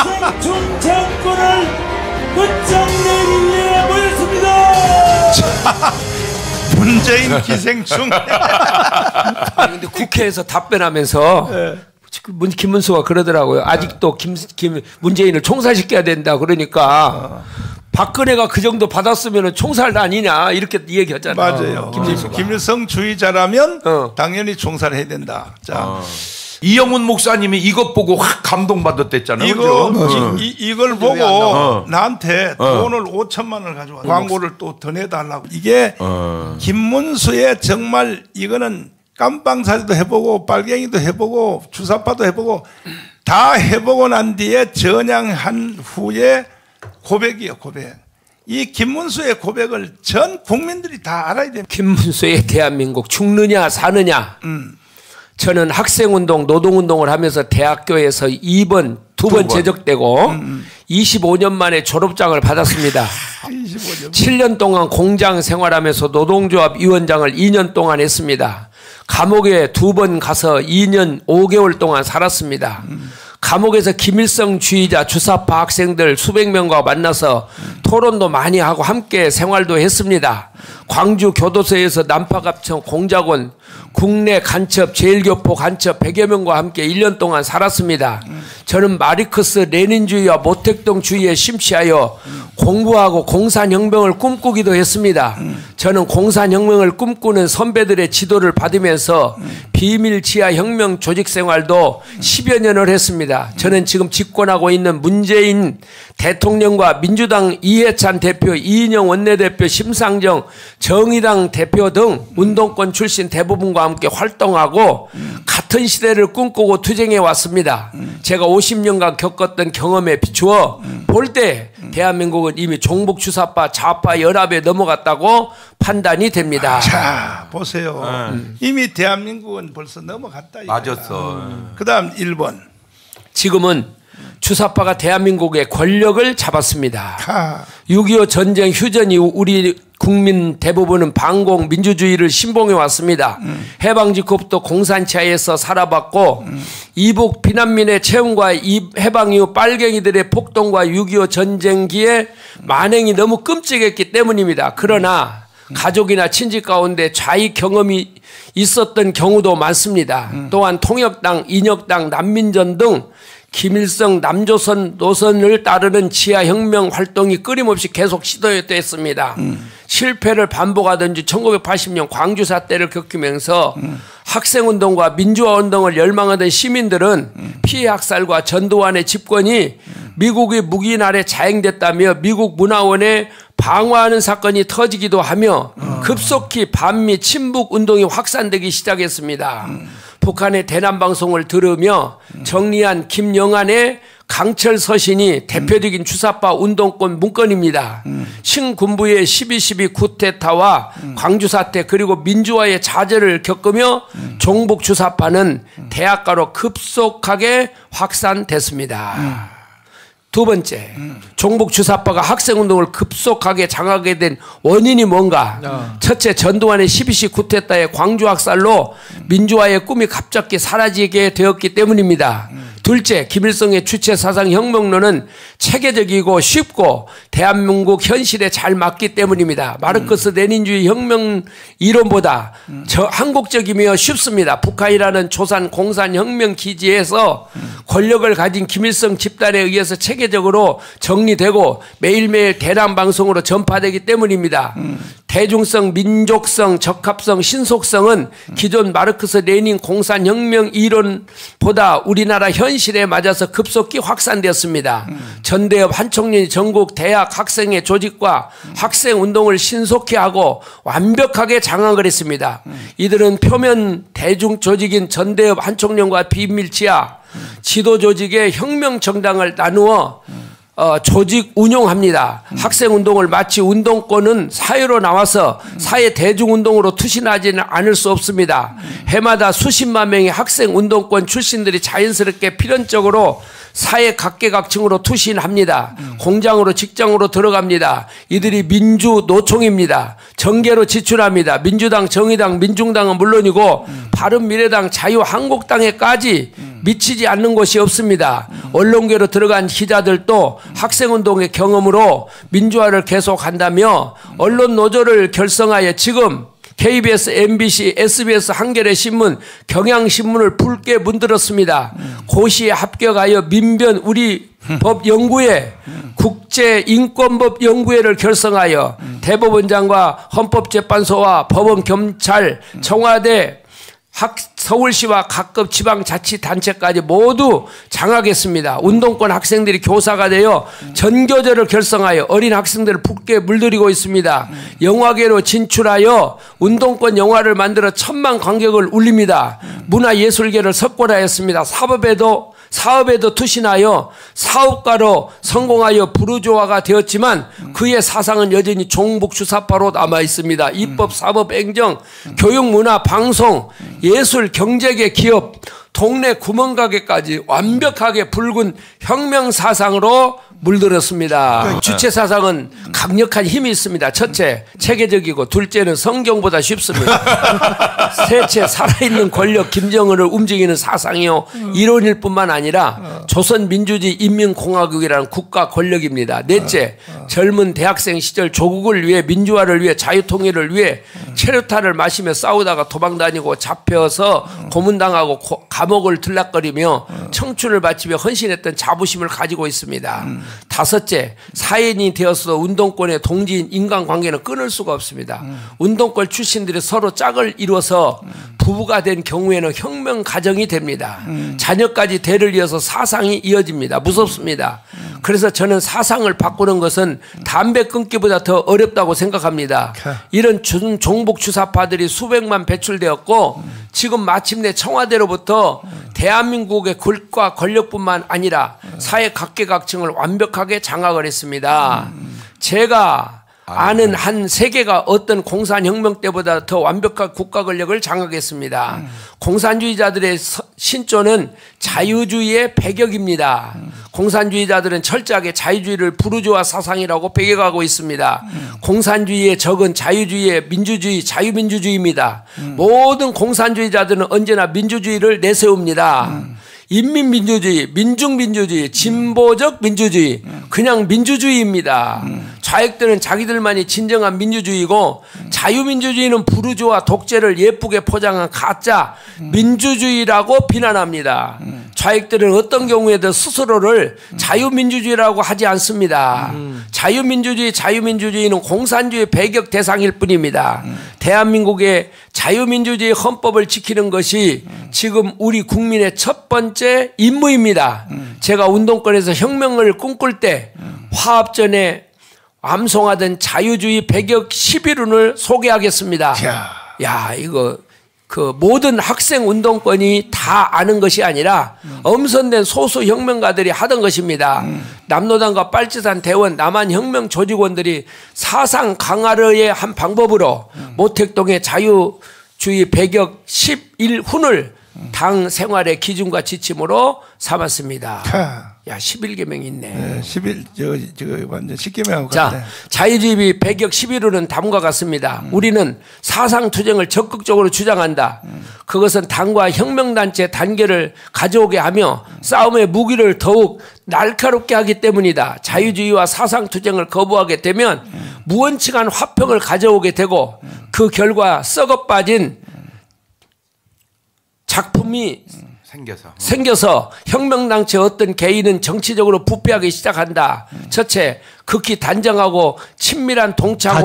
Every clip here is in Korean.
기생충 정권을 끝장내기 위해 모였습니다. 문재인 기생충. 근데 국회에서 답변하면서 김문수가 그러더라고요. 아직도 문재인을 총살시켜야 된다. 그러니까 박근혜가 그 정도 받았으면 총살 아니냐 이렇게 얘기하잖아요. 맞아요. 김일성 주의자라면 당연히 총살해야 된다. 자. 이영훈 목사님이 이것 보고 확 감동받았댔잖아요. 이걸 보고 나한테 돈을 5천만 원을 가져와 광고를 또 더 내달라고. 이게 김문수의 정말 이거는 깜빵사지도 해보고 빨갱이도 해보고 주사파도 해보고 다 해보고 난 뒤에 전향한 후에 고백이요, 고백. 이 김문수의 고백을 전 국민들이 다 알아야 됩니다. 김문수의 대한민국 죽느냐 사느냐. 저는 학생운동, 노동운동을 하면서 대학교에서 2번 제적되고 25년 만에 졸업장을 받았습니다. 7년 동안 공장 생활하면서 노동조합 위원장을 2년 동안 했습니다. 감옥에 2번 가서 2년 5개월 동안 살았습니다. 감옥에서 김일성 주의자 주사파 학생들 수백 명과 만나서 토론도 많이 하고 함께 생활도 했습니다. 광주 교도소에서 난파갑청 공작원 국내 간첩 제일교포 간첩 100여 명과 함께 1년 동안 살았습니다. 저는 마르크스 레닌주의와 모택동주의에 심취하여 공부하고 공산혁명을 꿈꾸기도 했습니다. 저는 공산혁명을 꿈꾸는 선배들의 지도를 받으면서 비밀 지하 혁명 조직 생활도 10여 년을 했습니다. 저는 지금 집권하고 있는 문재인 대통령과 민주당 이해찬 대표, 이인영 원내대표, 심상정 정의당 대표 등 운동권 출신 대부분과 함께 활동하고 같은 시대를 꿈꾸고 투쟁해 왔습니다. 제가 50년간 겪었던 경험에 비추어 볼 때 대한민국은 이미 종북 주사파 좌파 연합에 넘어갔다고 판단이 됩니다. 자, 보세요. 이미 대한민국은 벌써 넘어갔다. 맞았어. 그 다음 1번. 지금은 주사파가 대한민국의 권력을 잡았습니다. 6.25 전쟁 휴전 이후 우리 국민 대부분은 반공 민주주의를 신봉해 왔습니다. 해방 직후부터 공산치하에서 살아봤고 이북 비난민의 채용과 해방 이후 빨갱이들의 폭동과 6.25 전쟁기에 만행이 너무 끔찍했기 때문입니다. 그러나 가족이나 친지 가운데 좌익 경험이 있었던 경우도 많습니다. 또한 통역당, 인혁당, 난민전 등 김일성 남조선 노선을 따르는 지하혁명 활동이 끊임없이 계속 시도됐습니다. 실패를 반복하던 지 1980년 광주 사태를 겪으면서 학생운동과 민주화운동을 열망하던 시민들은 피해 학살과 전두환의 집권이 미국의 무기인 아래 자행됐다며 미국 문화원에 방어하는 사건이 터지기도 하며 급속히 반미 친북 운동이 확산되기 시작했습니다. 북한의 대남방송을 들으며 정리한 김영한의 강철 서신이 대표적인 주사파 운동권 문건입니다. 신군부의 12.12 쿠데타와 광주 사태 그리고 민주화의 좌절을 겪으며 종북 주사파는 대학가로 급속하게 확산됐습니다. 두 번째, 종북 주사파가 학생운동을 급속하게 장악하게 된 원인이 뭔가? 첫째, 전두환의 12.12 쿠데타의 광주 학살로 민주화의 꿈이 갑자기 사라지게 되었기 때문입니다. 둘째, 김일성의 주체 사상 혁명론은 체계적이고 쉽고 대한민국 현실에 잘 맞기 때문입니다. 마르크스 레닌주의 혁명 이론보다 한국적이며 쉽습니다. 북한이라는 조산 공산 혁명 기지에서 권력을 가진 김일성 집단에 의해서 체계적으로 정리되고 매일매일 대남 방송으로 전파되기 때문입니다. 대중성, 민족성, 적합성, 신속성은 기존 마르크스 레닌 공산혁명 이론보다 우리나라 현실에 맞아서 급속히 확산되었습니다. 전대협 한총련이 전국 대학 학생의 조직과 학생운동을 신속히 하고 완벽하게 장악을 했습니다. 이들은 표면 대중 조직인 전대협 한총련과 비밀지하 지도조직의 혁명정당을 나누어 조직 운용합니다. 학생운동을 마치 운동권은 사회로 나와서 사회 대중운동으로 투신하지는 않을 수 없습니다. 해마다 수십만 명의 학생운동권 출신들이 자연스럽게 필연적으로 사회 각계각층으로 투신합니다. 공장으로 직장으로 들어갑니다. 이들이 민주노총입니다. 정계로 지출합니다. 민주당, 정의당, 민중당은 물론이고 바른미래당, 자유한국당에까지 미치지 않는 곳이 없습니다. 언론계로 들어간 기자들도 학생운동의 경험으로 민주화를 계속한다며 언론 노조를 결성하여 지금 KBS, MBC, SBS, 한겨레 신문, 경향신문을 붉게 문들었습니다. 고시에 합격하여 민변 우리 법 연구회, 국제인권법 연구회를 결성하여 대법원장과 헌법재판소와 법원, 경찰, 청와대, 서울시와 각급 지방자치단체까지 모두 장악했습니다. 운동권 학생들이 교사가 되어 전교조를 결성하여 어린 학생들을 붉게 물들이고 있습니다. 영화계로 진출하여 운동권 영화를 만들어 1000만 관객을 울립니다. 문화예술계를 석권하였습니다. 사업에도 투신하여 사업가로 성공하여 부르주아가 되었지만 그의 사상은 여전히 종북주사파로 남아있습니다. 입법, 사법, 행정, 교육, 문화, 방송, 예술, 경제계, 기업, 동네 구멍가게까지 완벽하게 붉은 혁명사상으로 물들었습니다. 주체사상은 강력한 힘이 있습니다. 첫째, 체계적이고 둘째는 성경보다 쉽습니다. 셋째, 살아있는 권력 김정은을 움직이는 사상이요 이론일 뿐만 아니라 조선민주주의 인민공화국이라는 국가 권력입니다. 넷째, 젊은 대학생 시절 조국을 위해 민주화를 위해 자유통일을 위해 체류탄을 마시며 싸우다가 도망다니고 잡혀서 고문당하고 감옥을 들락거리며 청춘을 바치며 헌신했던 자부심을 가지고 있습니다. 다섯째, 사회인이 되어서 운동권의 동지인 인간관계는 끊을 수가 없습니다. 운동권 출신들이 서로 짝을 이루어서 부부가 된 경우에는 혁명 가정이 됩니다. 자녀까지 대를 이어서 사상이 이어집니다. 무섭습니다. 그래서 저는 사상을 바꾸는 것은 담배 끊기보다 더 어렵다고 생각합니다. 이런 종북 주사파들이 수백만 배출되었고 지금 마침내 청와대로부터 대한민국의 굴과 권력뿐만 아니라 사회 각계각층을 완벽하게 장악을 했습니다. 제가 아는 한 세계가 어떤 공산혁명 때보다 더 완벽한 국가 권력을 장악했습니다. 공산주의자들의 신조는 자유주의의 배격입니다. 공산주의자들은 철저하게 자유주의를 부르주아 사상이라고 배격하고 있습니다. 공산주의의 적은 자유주의의 민주주의, 자유민주주의입니다. 모든 공산주의자들은 언제나 민주주의를 내세웁니다. 인민민주주의, 민중민주주의, 진보적 민주주의, 그냥 민주주의입니다. 좌익들은 자기들만이 진정한 민주주의고 자유민주주의는 부르주아 독재를 예쁘게 포장한 가짜 민주주의라고 비난합니다. 좌익들은 어떤 경우에도 스스로를 자유민주주의라고 하지 않습니다. 자유민주주의는 공산주의 배격 대상일 뿐입니다. 대한민국의 자유민주주의 헌법을 지키는 것이 지금 우리 국민의 첫 번째 임무입니다. 제가 운동권에서 혁명을 꿈꿀 때 화합전에 암송하던 자유주의 배격 11운을 소개하겠습니다. 야, 이거 모든 학생 운동권이 다 아는 것이 아니라 엄선된 소수 혁명가들이 하던 것입니다. 남노당과 빨치산 대원 남한 혁명 조직원들이 사상 강화의 한 방법으로 모택동의 자유주의 배격 11훈을 당 생활의 기준과 지침으로 삼았습니다. 야, 11계명이 있네. 네, 11, 저거 완전 10계명하고 같네. 자, 자유주의 배격 11호는 다음과 같습니다. 우리는 사상투쟁을 적극적으로 주장한다. 그것은 당과 혁명단체 단계를 가져오게 하며 싸움의 무기를 더욱 날카롭게 하기 때문이다. 자유주의와 사상투쟁을 거부하게 되면 무원칙한 화평을 가져오게 되고 그 결과 썩어 빠진 작품이 생겨서 혁명단체 어떤 개인은 정치적으로 부패하기 시작한다. 첫째, 극히 단정하고 친밀한 동창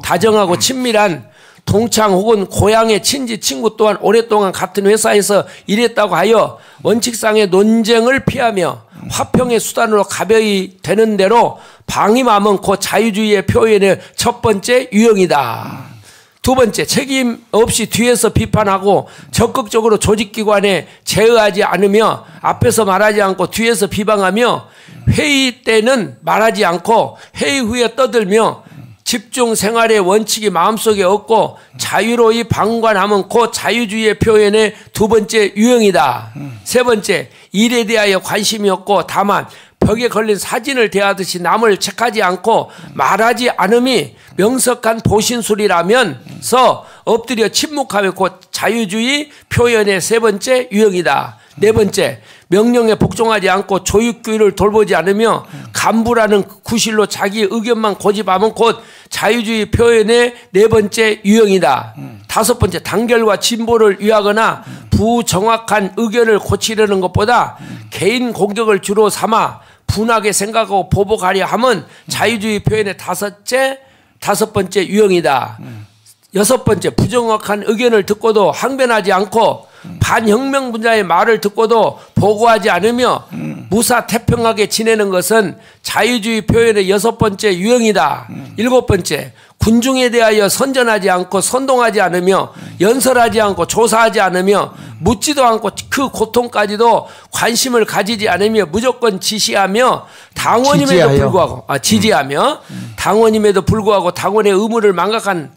다정하고 친밀한 동창 혹은 고향의 친지 친구 또한 오랫동안 같은 회사에서 일했다고 하여 원칙상의 논쟁을 피하며 화평의 수단으로 가벼이 되는 대로 방임하면 그 자유주의의 표현의 첫 번째 유형이다. 두 번째, 책임 없이 뒤에서 비판하고 적극적으로 조직기관에 제어하지 않으며 앞에서 말하지 않고 뒤에서 비방하며 회의 때는 말하지 않고 회의 후에 떠들며 집중 생활의 원칙이 마음속에 없고 자유로이 방관하면 곧 자유주의의 표현의 두 번째 유형이다. 세 번째, 일에 대하여 관심이 없고 다만 벽에 걸린 사진을 대하듯이 남을 책하지 않고 말하지 않음이 명석한 보신술이라면서 엎드려 침묵하며 곧 자유주의 표현의 세 번째 유형이다. 네 번째, 명령에 복종하지 않고 조육규를 돌보지 않으며 간부라는 구실로 자기 의견만 고집하면 곧 자유주의 표현의 네 번째 유형이다. 다섯 번째, 단결과 진보를 위하거나 부정확한 의견을 고치려는 것보다 개인 공격을 주로 삼아 분하게 생각하고 보복하려 함은 자유주의 표현의 다섯 번째 유형이다. 여섯 번째, 부정확한 의견을 듣고도 항변하지 않고 반혁명 분자의 말을 듣고도 보고하지 않으며 무사태평하게 지내는 것은 자유주의 표현의 여섯 번째 유형이다. 일곱 번째, 군중에 대하여 선전하지 않고 선동하지 않으며 연설하지 않고 조사하지 않으며 묻지도 않고 그 고통까지도 관심을 가지지 않으며 무조건 지시하며 당원임에도 불구하고 지지하며 당원임에도 불구하고 당원의 의무를 망각한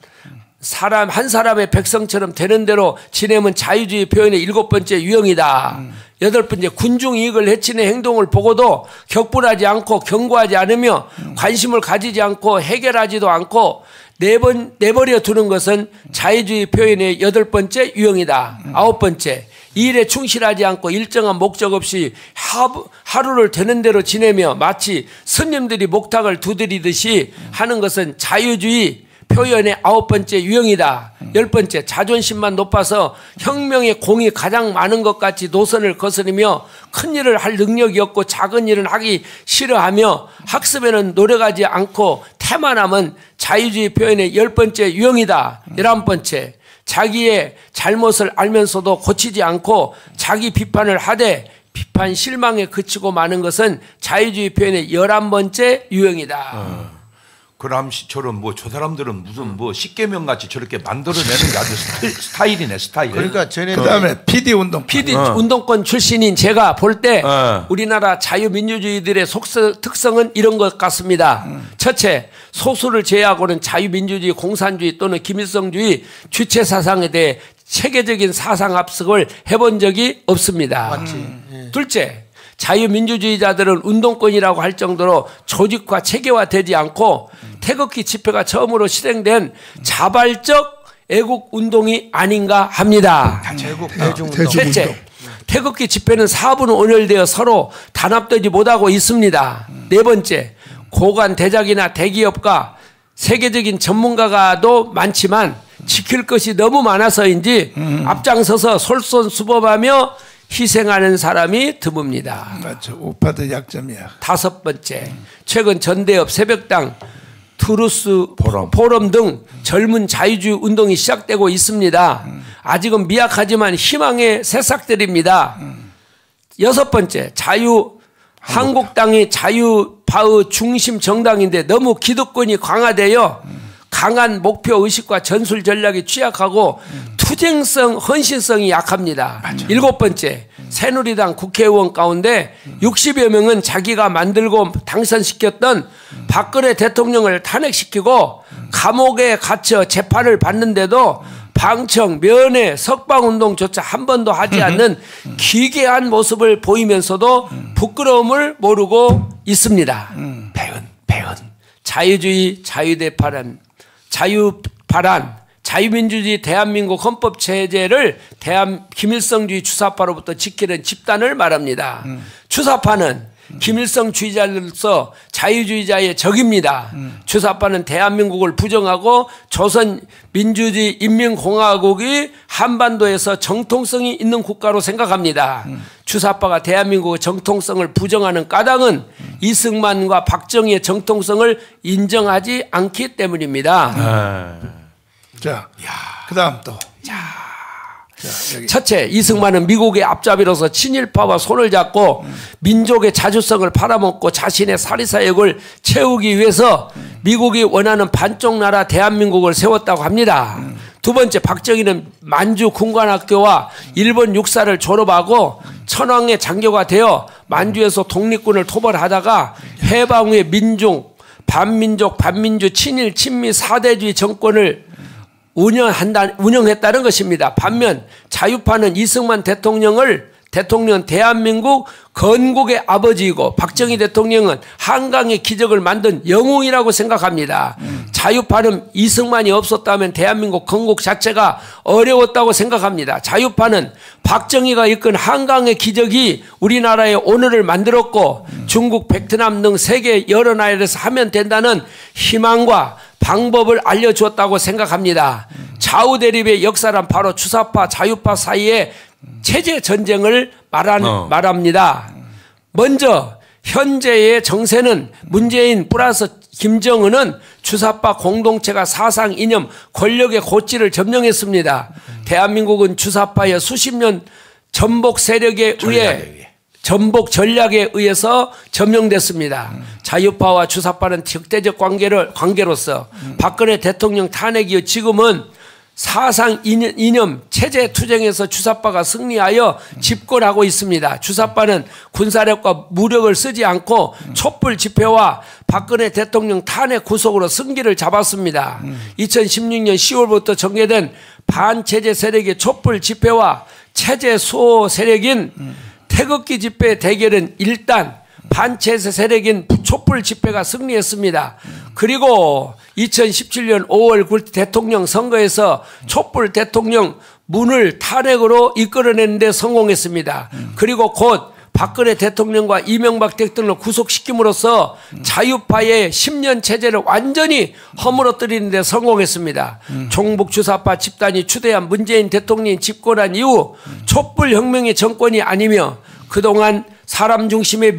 한 사람의 백성처럼 되는 대로 지내면 자유주의 표현의 일곱 번째 유형이다. 여덟 번째, 군중 이익을 해치는 행동을 보고도 격분하지 않고 경고하지 않으며 관심을 가지지 않고 해결하지도 않고 내버려 두는 것은 자유주의 표현의 여덟 번째 유형이다. 아홉 번째, 일에 충실하지 않고 일정한 목적 없이 하루를 되는 대로 지내며 마치 스님들이 목탁을 두드리듯이 하는 것은 자유주의 표현의 아홉 번째 유형이다. 열 번째, 자존심만 높아서 혁명의 공이 가장 많은 것 같이 노선을 거스르며 큰 일을 할 능력이 없고 작은 일은 하기 싫어하며 학습에는 노력하지 않고 태만함은 자유주의 표현의 열 번째 유형이다. 11번째, 자기의 잘못을 알면서도 고치지 않고 자기 비판을 하되 비판 실망에 그치고 마는 것은 자유주의 표현의 11번째 유형이다. 그람씨처럼 저 사람들은 무슨 십계명 같이 저렇게 만들어내는 게 아주 스타일이네, 스타일. 그러니까 그다음에 PD 운동권 출신인 제가 볼 때 우리나라 자유민주주의들의 특성은 이런 것 같습니다. 첫째, 소수를 제외하고는 자유민주주의, 공산주의 또는 김일성주의 주체 사상에 대해 체계적인 사상 합숙을 해본 적이 없습니다. 맞지. 둘째, 자유민주주의자들은 운동권이라고 할 정도로 조직화 체계화되지 않고 태극기 집회가 처음으로 실행된 자발적 애국운동이 아닌가 합니다. 대중운동. 셋째, 태극기 집회는 4분 온열되어 서로 단합되지 못하고 있습니다. 네 번째, 고관 대작이나 대기업과 세계적인 전문가가도 많지만 지킬 것이 너무 많아서인지 앞장서서 솔선수범하며 희생하는 사람이 드뭅니다. 맞죠. 우파도 약점이야. 다섯 번째, 최근 전대협, 새벽당, 트루스 포럼 등 젊은 자유주의 운동이 시작되고 있습니다. 아직은 미약하지만 희망의 새싹들입니다. 여섯 번째, 한국당이 자유파의 중심 정당인데 너무 기득권이 강화되어 강한 목표 의식과 전술 전략이 취약하고 투쟁성, 헌신성이 약합니다. 일곱 번째, 새누리당 국회의원 가운데 60여 명은 자기가 만들고 당선시켰던 박근혜 대통령을 탄핵시키고 감옥에 갇혀 재판을 받는데도 방청, 면회, 석방운동조차 한 번도 하지 않는 기괴한 모습을 보이면서도 부끄러움을 모르고 있습니다. 배은. 자유주의, 자유민주주의 대한민국 헌법체제를 김일성주의 주사파로부터 지키는 집단을 말합니다. 주사파는 김일성주의자로서 자유주의자의 적입니다. 주사파는 대한민국을 부정하고 조선민주주의 인민공화국이 한반도에서 정통성이 있는 국가로 생각합니다. 주사파가 대한민국의 정통성을 부정하는 까닭은 이승만과 박정희의 정통성을 인정하지 않기 때문입니다. 자, 그다음 또. 첫째, 이승만은 미국의 앞잡이로서 친일파와 손을 잡고 민족의 자주성을 팔아먹고 자신의 사리사욕을 채우기 위해서 미국이 원하는 반쪽 나라 대한민국을 세웠다고 합니다. 두 번째, 박정희는 만주 군관학교와 일본 육사를 졸업하고 천황의 장교가 되어 만주에서 독립군을 토벌하다가 해방 후에 민중 반민족, 반민주, 친일, 친미, 사대주의 정권을 운영했다는 것입니다. 반면 자유파는 이승만 대통령은 대한민국 건국의 아버지이고 박정희 대통령은 한강의 기적을 만든 영웅이라고 생각합니다. 자유파는 이승만이 없었다면 대한민국 건국 자체가 어려웠다고 생각합니다. 자유파는 박정희가 이끈 한강의 기적이 우리나라의 오늘을 만들었고 중국, 베트남 등 세계 여러 나라에서 하면 된다는 희망과 방법을 알려주었다고 생각합니다. 좌우 대립의 역사란 바로 주사파, 자유파 사이의 체제 전쟁을 말합니다. 먼저 현재의 정세는 문재인 플러스 김정은은 주사파 공동체가 사상 이념 권력의 고치를 점령했습니다. 대한민국은 주사파의 수십 년 전복 세력에 의해 전복 전략에 의해서 점령됐습니다. 자유파와 주사파는 적대적 관계로서 박근혜 대통령 탄핵 이후 지금은 사상 이념 체제 투쟁에서 주사파가 승리하여 집권하고 있습니다. 주사파는 군사력과 무력을 쓰지 않고 촛불 집회와 박근혜 대통령 탄핵 구속으로 승기를 잡았습니다. 2016년 10월부터 전개된 반체제 세력의 촛불 집회와 체제 수호 세력인 태극기 집회 대결은 일단 반체제 세력인 촛불 집회가 승리했습니다. 그리고 2017년 5월 대통령 선거에서 촛불 대통령 문을 탄핵으로 이끌어내는데 성공했습니다. 그리고 곧 박근혜 대통령과 이명박 대통령을 구속시킴으로써 자유파의 10년 체제를 완전히 허물어뜨리는 데 성공했습니다. 종북 주사파 집단이 추대한 문재인 대통령이 집권한 이후 촛불혁명의 정권이 아니며 그동안 사람 중심의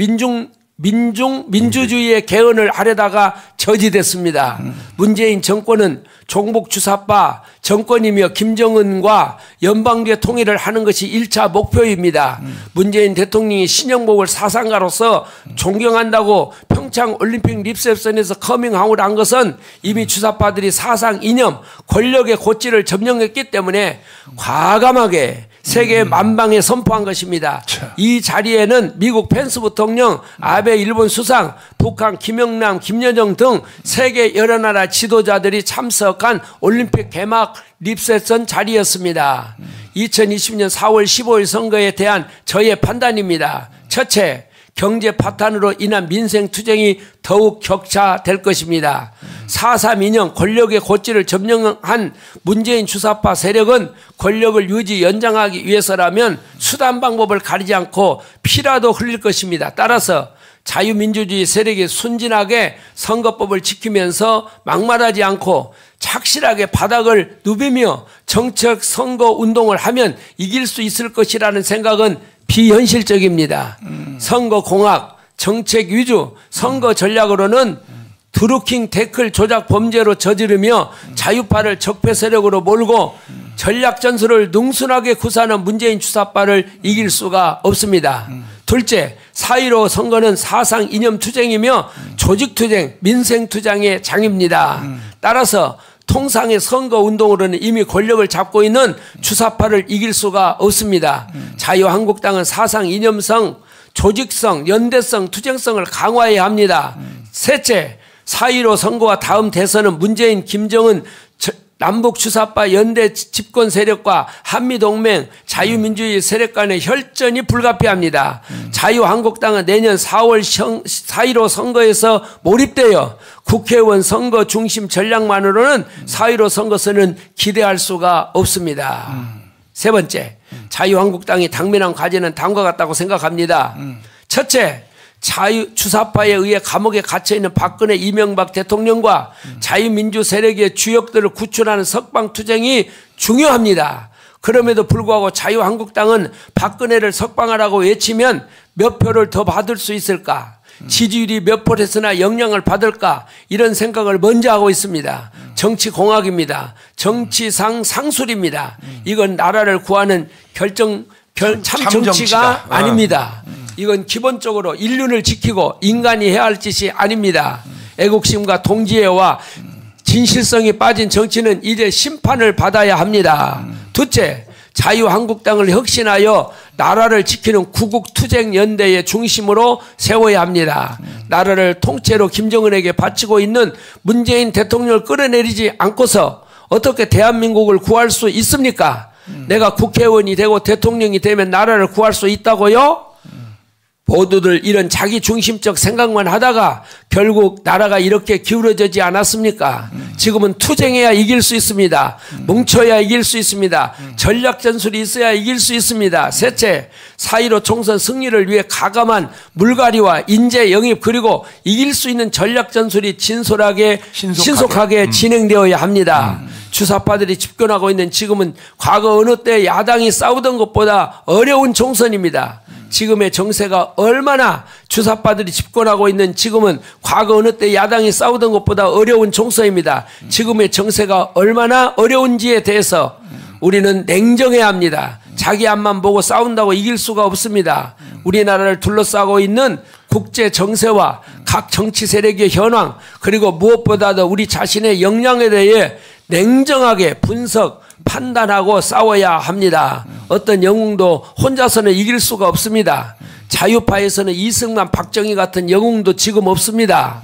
민주주의의 개헌을 하려다가 저지됐습니다. 문재인 정권은 종북 주사파 정권이며 김정은과 연방제 통일을 하는 것이 1차 목표입니다. 문재인 대통령이 신영복을 사상가로서 존경한다고 평창 올림픽 리셉션에서 커밍아웃 한 것은 이미 주사파들이 사상 이념 권력의 고치를 점령했기 때문에 과감하게 세계 만방에 선포한 것입니다. 이 자리에는 미국 펜스 부통령, 아베 일본 수상, 북한 김영남, 김여정 등 세계 여러 나라 지도자들이 참석한 올림픽 개막 리셉션 자리였습니다. 2020년 4월 15일 선거에 대한 저의 판단입니다. 첫째, 경제 파탄으로 인한 민생 투쟁이 더욱 격차될 것입니다. 4.3 이념 권력의 고치를 점령한 문재인 주사파 세력은 권력을 유지 연장하기 위해서라면 수단 방법을 가리지 않고 피라도 흘릴 것입니다. 따라서 자유민주주의 세력이 순진하게 선거법을 지키면서 막말하지 않고 착실하게 바닥을 누비며 정책 선거 운동을 하면 이길 수 있을 것이라는 생각은 비현실적입니다. 선거공학, 정책 위주, 선거 전략으로는 드루킹 태클 조작 범죄로 저지르며 자유파를 적폐 세력으로 몰고 전략 전술을 능순하게 구사하는 문재인 주사파를 이길 수가 없습니다. 둘째, 4.15 선거는 사상 이념 투쟁이며 조직 투쟁, 민생 투쟁의 장입니다. 따라서 통상의 선거운동으로는 이미 권력을 잡고 있는 주사파를 이길 수가 없습니다. 자유한국당은 사상 이념성, 조직성, 연대성, 투쟁성을 강화해야 합니다. 셋째, 4.15 선거와 다음 대선은 문재인, 김정은, 남북 주사파 연대 집권 세력과 한미동맹, 자유민주주의 세력 간의 혈전이 불가피합니다. 자유한국당은 내년 4월 4.15 선거에서 몰입되어 국회의원 선거 중심 전략만으로는 4.15 선거선은 기대할 수가 없습니다. 세 번째, 자유한국당이 당면한 과제는 다음과 같다고 생각합니다. 첫째, 주사파에 의해 감옥에 갇혀있는 박근혜 이명박 대통령과 자유민주 세력의 주역들을 구출하는 석방투쟁이 중요합니다. 그럼에도 불구하고 자유한국당은 박근혜를 석방하라고 외치면 몇 표를 더 받을 수 있을까? 지지율이 몇 %나 영향을 받을까? 이런 생각을 먼저 하고 있습니다. 정치공학입니다. 정치상 상술입니다. 이건 나라를 구하는 참 정치가 아닙니다. 이건 기본적으로 인륜을 지키고 인간이 해야 할 짓이 아닙니다. 애국심과 동지애와 진실성이 빠진 정치는 이제 심판을 받아야 합니다. 둘째, 자유한국당을 혁신하여 나라를 지키는 구국투쟁연대의 중심으로 세워야 합니다. 나라를 통째로 김정은에게 바치고 있는 문재인 대통령을 끌어내리지 않고서 어떻게 대한민국을 구할 수 있습니까? 내가 국회의원이 되고 대통령이 되면 나라를 구할 수 있다고요? 모두들 이런 자기 중심적 생각만 하다가 결국 나라가 이렇게 기울어지지 않았습니까? 지금은 투쟁해야 이길 수 있습니다. 뭉쳐야 이길 수 있습니다. 전략 전술이 있어야 이길 수 있습니다. 셋째, 4.15 총선 승리를 위해 가감한 물갈이와 인재 영입 그리고 이길 수 있는 전략 전술이 진솔하게 신속하게 진행되어야 합니다. 주사파들이 집권하고 있는 지금은 과거 어느 때 야당이 싸우던 것보다 어려운 총선입니다. 지금의 정세가 얼마나 주사파들이 집권하고 있는 지금은 과거 어느 때 야당이 싸우던 것보다 어려운 총선입니다. 지금의 정세가 얼마나 어려운지에 대해서 우리는 냉정해야 합니다. 자기 앞만 보고 싸운다고 이길 수가 없습니다. 우리나라를 둘러싸고 있는 국제 정세와 각 정치 세력의 현황 그리고 무엇보다도 우리 자신의 역량에 대해 냉정하게 분석 판단하고 싸워야 합니다. 어떤 영웅도 혼자서는 이길 수가 없습니다. 자유파에서는 이승만, 박정희 같은 영웅도 지금 없습니다.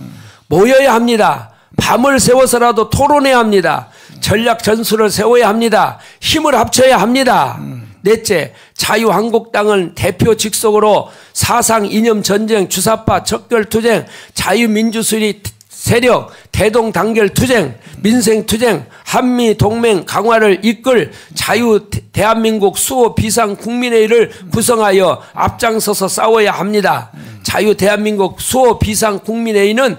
모여야 합니다. 밤을 새워서라도 토론해야 합니다. 전략 전술을 세워야 합니다. 힘을 합쳐야 합니다. 넷째, 자유한국당은 대표 직속으로 사상 이념 전쟁, 주사파 척결투쟁, 자유민주주의 세력, 대동단결 투쟁, 민생 투쟁, 한미 동맹 강화를 이끌 자유 대한민국 수호 비상 국민회의를 구성하여 앞장서서 싸워야 합니다. 자유 대한민국 수호 비상 국민회의는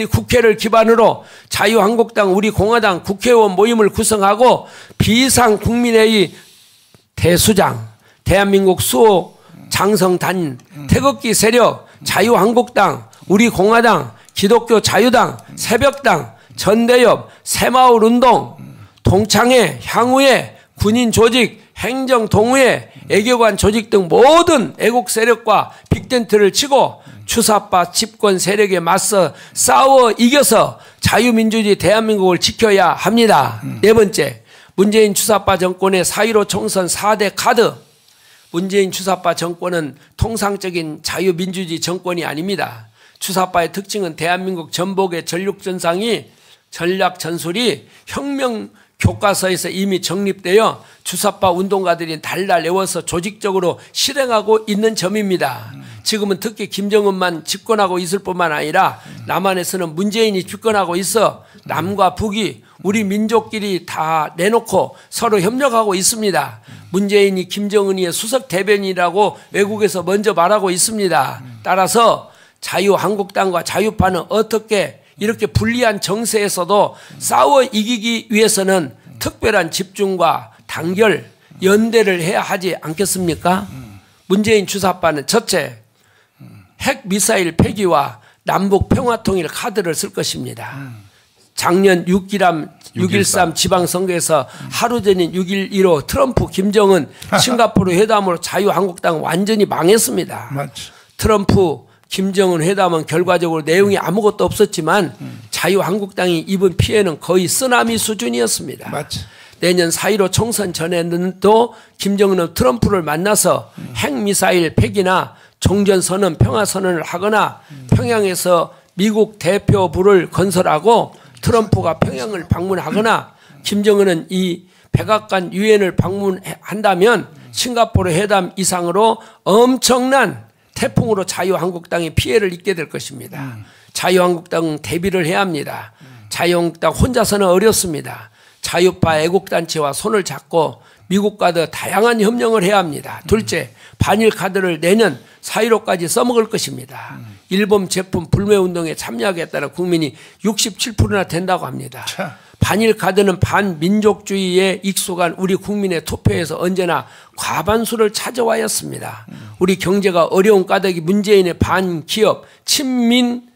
국회를 기반으로 자유한국당, 우리 공화당 국회의원 모임을 구성하고 비상 국민회의 대수장, 대한민국 수호 장성단, 태극기 세력, 자유한국당, 우리 공화당, 기독교 자유당, 새벽당, 전대협, 새마을운동, 동창회, 향후회, 군인조직, 행정동호회, 애교관 조직 등 모든 애국 세력과 빅텐트를 치고 주사파 집권 세력에 맞서 싸워 이겨서 자유민주주의 대한민국을 지켜야 합니다. 네 번째, 문재인 주사파 정권의 4.15 총선 4대 카드. 문재인 주사파 정권은 통상적인 자유민주주의 정권이 아닙니다. 주사파의 특징은 대한민국 전복의 전략전술이 혁명 교과서에서 이미 정립되어 주사파 운동가들이 달달 외워서 조직적으로 실행하고 있는 점입니다. 지금은 특히 김정은만 집권하고 있을 뿐만 아니라 남한에서는 문재인이 집권하고 있어 남과 북이 우리 민족끼리 다 내놓고 서로 협력하고 있습니다. 문재인이 김정은이의 수석 대변인이라고 외국에서 먼저 말하고 있습니다. 따라서 자유한국당과 자유파는 어떻게 이렇게 불리한 정세에서도 싸워 이기기 위해서는 특별한 집중과 단결, 연대를 해야 하지 않겠습니까? 문재인 주사파는 첫째, 핵미사일 폐기와 남북 평화통일 카드를 쓸 것입니다. 작년 6.13 지방선거에서 하루 전인 6.15 트럼프, 김정은, 싱가포르 회담으로 자유한국당 완전히 망했습니다. 맞죠. 트럼프, 김정은 회담은 결과적으로 내용이 아무것도 없었지만 자유한국당이 입은 피해는 거의 쓰나미 수준이었습니다. 맞죠. 내년 4.15 총선 전에는 또 김정은은 트럼프를 만나서 핵미사일 폐기나 종전선언, 평화선언을 하거나 평양에서 미국 대표부를 건설하고 트럼프가 평양을 방문하거나 김정은은 이 백악관 유엔을 방문한다면 싱가포르 회담 이상으로 엄청난 태풍으로 자유한국당이 피해를 입게 될 것입니다. 자유한국당은 대비를 해야 합니다. 자유한국당 혼자서는 어렵습니다. 자유파 애국단체와 손을 잡고 미국과도 다양한 협력을 해야 합니다. 둘째, 반일 카드를 내년 4.15까지 써먹을 것입니다. 일본 제품 불매운동에 참여하겠다는 국민이 67%나 된다고 합니다. 반일 카드는 반민족주의에 익숙한 우리 국민의 투표에서 언제나 과반수를 차지하였습니다. 우리 경제가 어려운 까닭이 문재인의 반기업 친민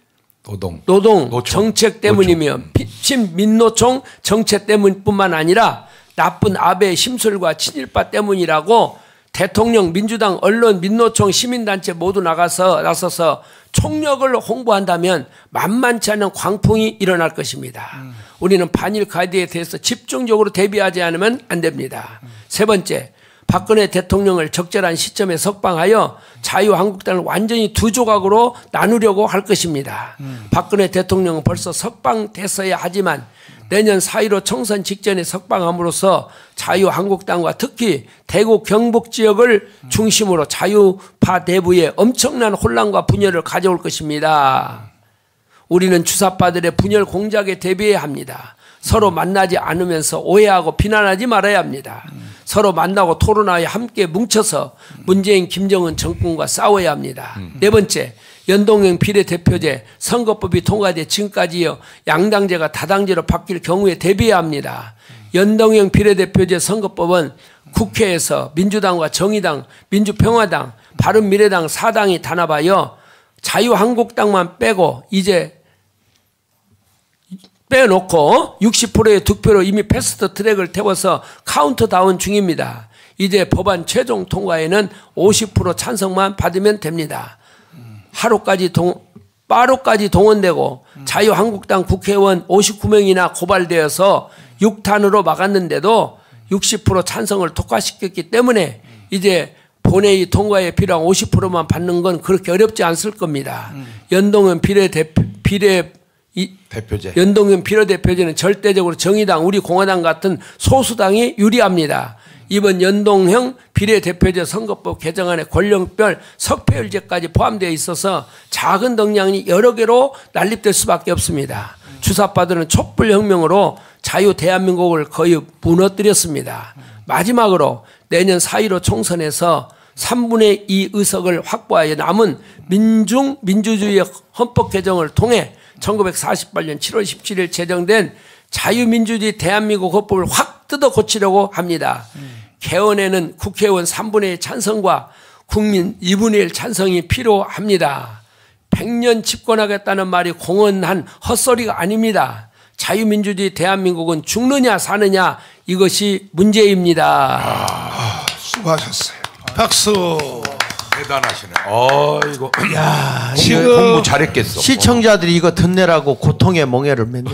노동 정책 때문이며 친민노총 정책 때문뿐만 아니라 나쁜 아베 심술과 친일파 때문이라고 대통령, 민주당, 언론, 민노총, 시민단체 모두 나서서 총력을 홍보한다면 만만치 않은 광풍이 일어날 것입니다. 우리는 반일 카드에 대해서 집중적으로 대비하지 않으면 안 됩니다. 세 번째, 박근혜 대통령을 적절한 시점에 석방하여 자유한국당을 완전히 두 조각으로 나누려고 할 것입니다. 박근혜 대통령은 벌써 석방됐어야 하지만 내년 4.15 총선 직전에 석방함으로써 자유한국당과 특히 대구 경북 지역을 중심으로 자유파 내부에 엄청난 혼란과 분열을 가져올 것입니다. 우리는 주사파들의 분열 공작에 대비해야 합니다. 서로 만나지 않으면서 오해하고 비난하지 말아야 합니다. 서로 만나고 토론하여 함께 뭉쳐서 문재인 김정은 정권과 싸워야 합니다. 네 번째, 연동형 비례대표제 선거법이 통과돼 지금까지요 양당제가 다당제로 바뀔 경우에 대비해야 합니다. 연동형 비례대표제 선거법은 국회에서 민주당과 정의당, 민주평화당, 바른미래당 4당이 단합하여 자유한국당만 빼고 이제 빼놓고 60%의 득표로 이미 패스트 트랙을 태워서 카운트다운 중입니다. 이제 법안 최종 통과에는 50% 찬성만 받으면 됩니다. 빠로까지 동원되고 자유한국당 국회의원 59명이나 고발되어서 6탄으로 막았는데도 60% 찬성을 독과시켰기 때문에 이제 본회의 통과에 필요한 50%만 받는 건 그렇게 어렵지 않을 겁니다. 연동형 연동형 비례대표제는 절대적으로 정의당, 우리 공화당 같은 소수당이 유리합니다. 이번 연동형 비례대표제 선거법 개정안에 권력별 석패율제까지 포함되어 있어서 작은 동량이 여러 개로 난립될 수밖에 없습니다. 주사파들은 촛불혁명으로 자유 대한민국을 거의 무너뜨렸습니다. 마지막으로 내년 4.15 총선에서 3분의 2 의석을 확보하여 남은 민주주의 헌법 개정을 통해 1948년 7월 17일 제정된 자유민주주의 대한민국 헌법을 확 뜯어 고치려고 합니다. 개헌에는 국회의원 3분의 1 찬성과 국민 2분의 1 찬성이 필요합니다. 100년 집권하겠다는 말이 공언한 헛소리가 아닙니다. 자유민주주의 대한민국은 죽느냐 사느냐 이것이 문제입니다. 수고하셨어요. 박수. 대단하시네. 이거 야, 지금 공부 잘했겠어. 시청자들이 이거 듣느라고 고통의 멍에를 맺네.